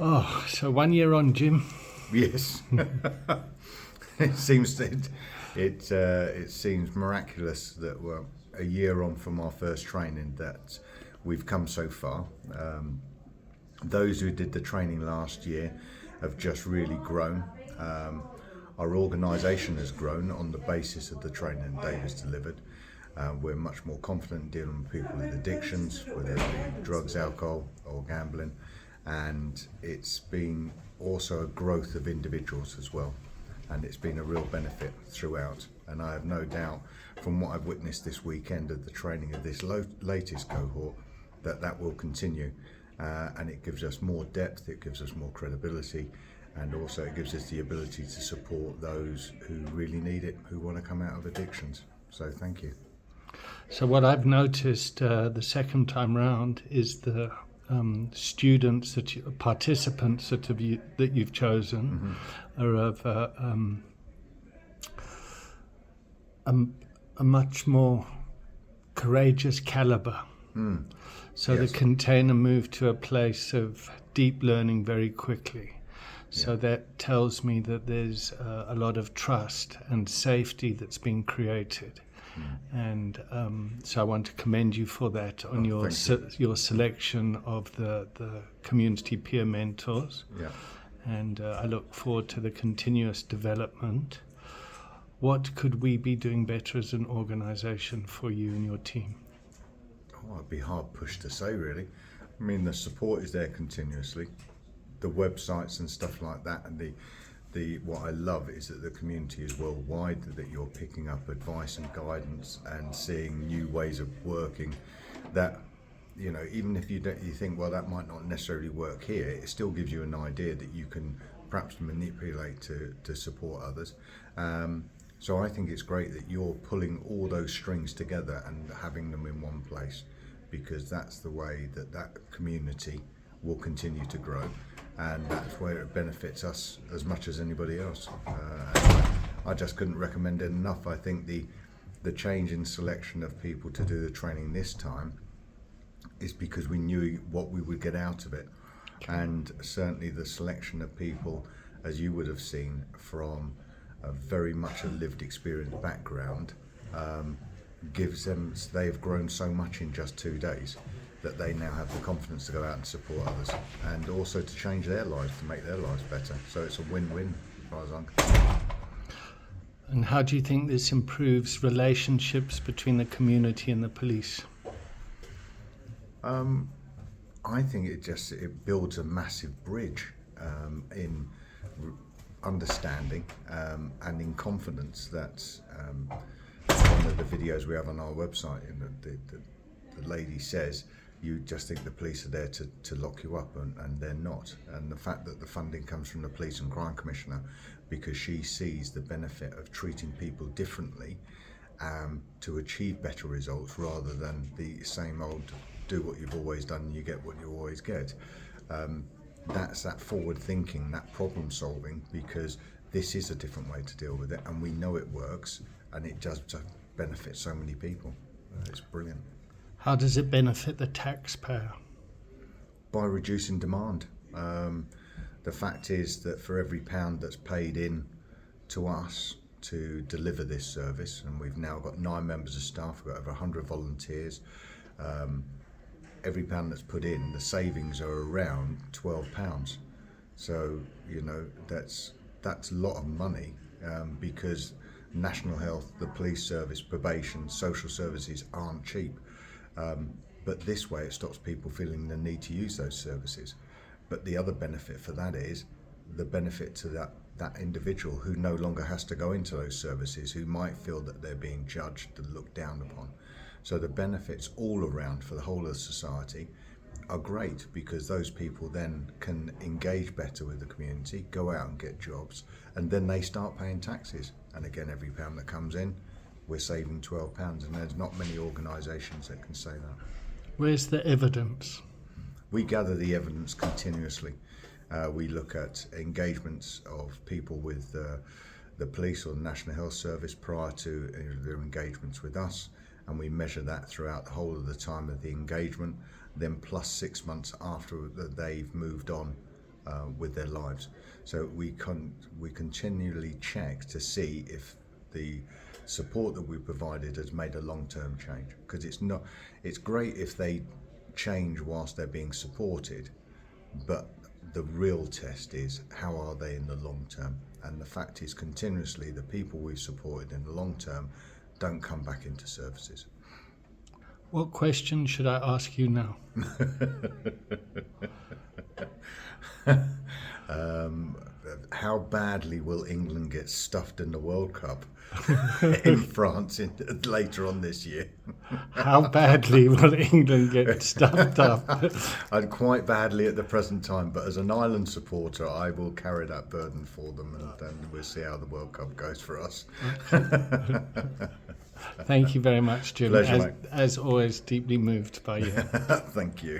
Oh, so 1 year on, Jim. Yes. It seems it seems miraculous that we're a year on from our first training that we've come so far. Those who did the training last year have just really grown. Our organisation has grown on the basis of the training Dave has delivered. We're much more confident dealing with people with addictions, whether it be drugs, alcohol or gambling, and it's been also a growth of individuals as well, and it's been a real benefit throughout. And I have no doubt from what I've witnessed this weekend of the training of this latest cohort that will continue, and it gives us more depth, it gives us more credibility, and also it gives us the ability to support those who really need it, who want to come out of addictions. So thank you. So what I've noticed the second time round is the students participants that you've chosen are of a much more courageous caliber. So Yes. the container moved to a place of deep learning very quickly. So that tells me that there's a lot of trust and safety that's been created. And so I want to commend you for that on your selection of the community peer mentors. Yeah. And I look forward to the continuous development. What could we be doing better as an organisation for you and your team? Oh, I'd be hard pushed to say, really. I mean, the support is there continuously, the websites and stuff like that, and the what I love is that the community is worldwide, that you're picking up advice and guidance and seeing new ways of working that, you know, even if you think, well, that might not necessarily work here, it still gives you an idea that you can perhaps manipulate to support others. So I think it's great that you're pulling all those strings together and having them in one place, because that's the way that community will continue to grow, and that's where it benefits us as much as anybody else. I just couldn't recommend it enough. I think the change in selection of people to do the training this time is because we knew what we would get out of it, and certainly the selection of people, as you would have seen, from a very much a lived experience background, gives them, they've grown so much in just 2 days that they now have the confidence to go out and support others, and also to change their lives, to make their lives better. So it's a win-win as far as I'm concerned. And how do you think this improves relationships between the community and the police? I think it builds a massive bridge in understanding and in confidence. That's one of the videos we have on our website, and the lady says, you just think the police are there to lock you up, and they're not. And the fact that the funding comes from the Police and Crime Commissioner, because she sees the benefit of treating people differently to achieve better results, rather than the same old do what you've always done and you get what you always get. That's that forward thinking, that problem solving, because this is a different way to deal with it, and we know it works, and it does benefit so many people. It's brilliant. How does it benefit the taxpayer? By reducing demand. The fact is that for every pound that's paid in to us to deliver this service, and we've now got 9 members of staff, we've got over 100 volunteers, every pound that's put in, the savings are around £12. So, you know, that's a lot of money, because National Health, the police service, probation, social services aren't cheap. But this way it stops people feeling the need to use those services. But the other benefit for that is the benefit to that individual who no longer has to go into those services, who might feel that they're being judged and looked down upon. So the benefits all around for the whole of society are great, because those people then can engage better with the community, go out and get jobs, and then they start paying taxes. And again, every pound that comes in, we're saving £12, and there's not many organisations that can say that. Where's the evidence? We gather the evidence continuously. We look at engagements of people with the police or the National Health Service prior to their engagements with us, and we measure that throughout the whole of the time of the engagement, then plus 6 months after that they've moved on with their lives. So we continually check to see if the support that we provided has made a long-term change, because it's great if they change whilst they're being supported, but the real test is how are they in the long term. And the fact is, continuously the people we've supported in the long term don't come back into services. What question should I ask you now? How badly will England get stuffed in the World Cup in France later on this year? How badly will England get stuffed up? And quite badly at the present time, but as an Ireland supporter, I will carry that burden for them, and then we'll see how the World Cup goes for us. Thank you very much, Jim. Pleasure, mate. As always, deeply moved by you. Thank you.